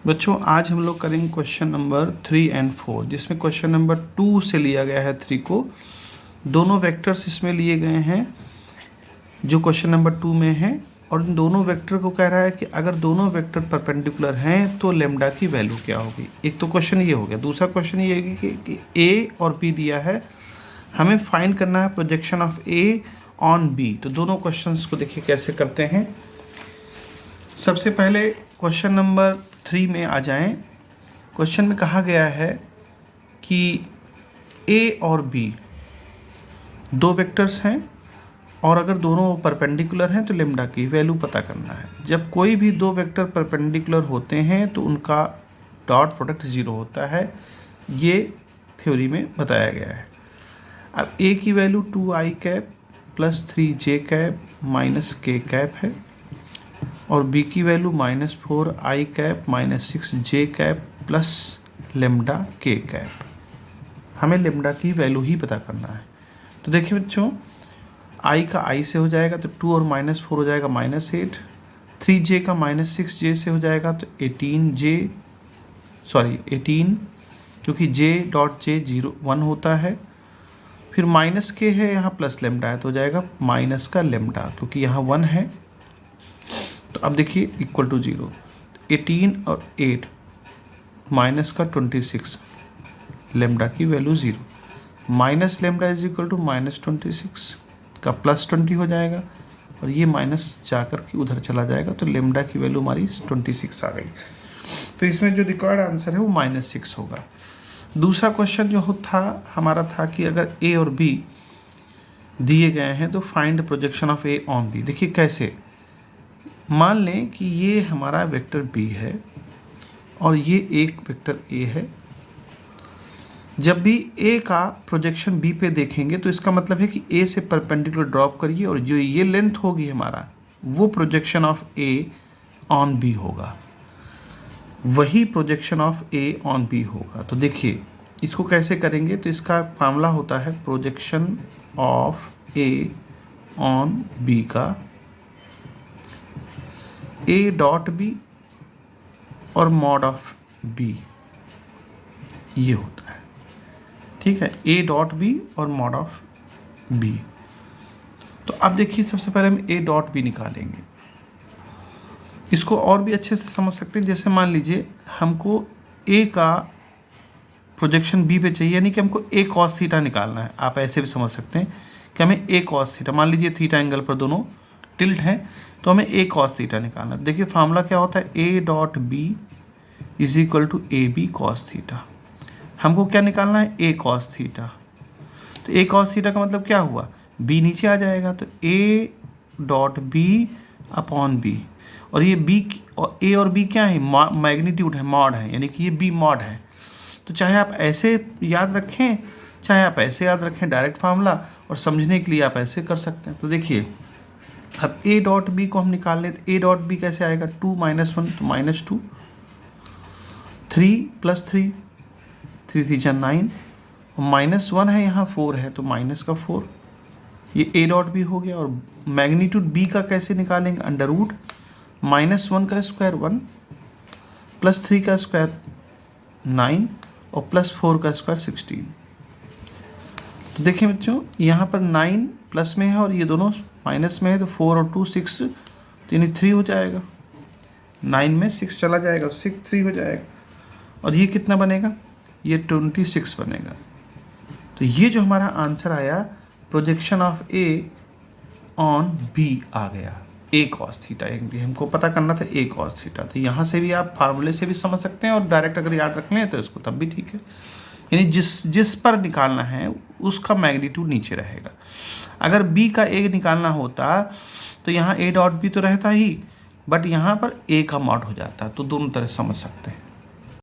बच्चों आज हम लोग करेंगे क्वेश्चन नंबर 3 एंड 4, जिसमें क्वेश्चन नंबर 2 से लिया गया है 3 को। दोनों वेक्टर्स इसमें लिए गए हैं जो क्वेश्चन नंबर 2 में है, और इन दोनों वेक्टर को कह रहा है कि अगर दोनों वेक्टर परपेंडिकुलर हैं तो लेम्डा की वैल्यू क्या होगी। एक तो क्वेश्चन ये हो गया। दूसरा क्वेश्चन ये है कि ए और बी दिया है, हमें फाइंड करना है projection of A on B. तो दोनों क्वेश्चंस को देखिए कैसे करते हैं। सबसे पहले क्वेश्चन नंबर 3 में आ जाएं। क्वेश्चन में कहा गया है कि ए और बी दो वेक्टर्स हैं और अगर दोनों परपेंडिकुलर हैं तो लेम्डा की वैल्यू पता करना है। जब कोई भी दो वेक्टर परपेंडिकुलर होते हैं तो उनका डॉट प्रोडक्ट 0 होता है, ये थ्योरी में बताया गया है। अब ए की value 2i cap plus 3j cap minus k cap है और बी की value -4i cap -6j cap plus lambda k cap. हमें लेम्डा की वैल्यू ही पता करना है। तो देखिए बच्चों, i का i से हो जाएगा तो 2 और -4 हो जाएगा -8, 3j का -6j से हो जाएगा तो 18, क्योंकि j डॉट j 1 होता है। फिर माइनस k है, यहाँ प्लस लेम्डा है तो हो जाएगा माइनस का लेम्डा, क्योंकि यहाँ 1 है। तो अब देखिए इक्वल टू 0, 18 और 8 माइनस का 26, लेम्डा की value 0, minus lambda is equal to -26 का प्लस 20 हो जाएगा और ये माइनस जाकर के उधर चला जाएगा तो लेम्डा की वैल्यू हमारी 26 आ गई। तो इसमें जो रिक्वायर्ड आंसर है वो -6 होगा। दूसरा क्वेश्चन जो था हमारा था कि अगर ए और बी दिए गए हैं तो find the projection of A on B. देखिए कैसे, मान लें कि ये हमारा वेक्टर बी है और ये एक वेक्टर ए है। जब भी ए का प्रोजेक्शन बी पे देखेंगे तो इसका मतलब है कि ए से परपेंडिकुलर ड्रॉप करिए और जो ये लेंथ होगी हमारा वो projection of A on B होगा, वही projection of A on B होगा। तो देखिए इसको कैसे करेंगे, तो इसका फार्मूला होता है projection of A on B का ए डॉट बी और मॉड ऑफ बी, ये होता है। ठीक है, ए डॉट बी और मॉड ऑफ बी। तो अब देखिए सबसे पहले हम ए डॉट बी निकालेंगे। इसको और भी अच्छे से समझ सकते हैं। जैसे मान लीजिए हमको ए का प्रोजेक्शन बी पे चाहिए, यानी कि हमको ए कॉस थीटा निकालना है। आप ऐसे भी समझ सकते हैं कि हमें ए कॉस थीटा, मान लीजिए थीटा एंगल पर दोनों टिल्ट है तो हमें ए कॉस थीटा निकालना है। देखिए फार्मूला क्या होता है, A dot B is equal to A B cos theta. हमको क्या निकालना है, ए कॉस थीटा। तो ए कॉस थीटा का मतलब क्या हुआ, बी नीचे आ जाएगा तो A dot B upon B, और ये बी और ए और बी क्या है, मैग्नीट्यूड है, मॉड है, यानी कि ये बी मॉड है। तो चाहे आप ऐसे याद रखें चाहे आप ऐसे याद रखें डायरेक्ट फार्मूला, और समझने के लिए आप ऐसे कर सकते हैं। तो देखिए अब ए डॉट बी को हम निकाल लें तो ए डॉट बी कैसे आएगा, 2 - 1 तो -2, 3 + 3, 3 3 9, और -1 है यहाँ 4 है तो माइनस का 4, ये ए डॉट बी हो गया। और मैग्नीट्यूड बी का कैसे निकालेंगे, अंडर रूट -1 का स्क्वायर 1 + 3 का स्क्वायर 9 और +4 का स्क्वायर 16। तो देखिए बच्चों यहाँ पर 9 प्लस में है और ये दोनों माइनस में है, तो 4 और 2 6, तो यानी 3 हो जाएगा। 9 में 6 चला जाएगा, 6 3 हो जाएगा, और ये कितना बनेगा, ये 26 बनेगा। तो ये जो हमारा आंसर आया, projection of A on B आ गया, ए कॉस थीटा। हमको पता करना था ए कॉस थीटा। तो यहाँ से भी आप फार्मूले से भी समझ सकते हैं और डायरेक्ट अगर याद रख लें तो इसको तब भी ठीक है, यानी जिस पर निकालना है उसका मैग्नीट्यूड नीचे रहेगा। अगर बी का ए निकालना होता तो यहाँ ए डॉट बी तो रहता ही, बट यहाँ पर ए का मॉड हो जाता। तो दोनों तरह समझ सकते हैं।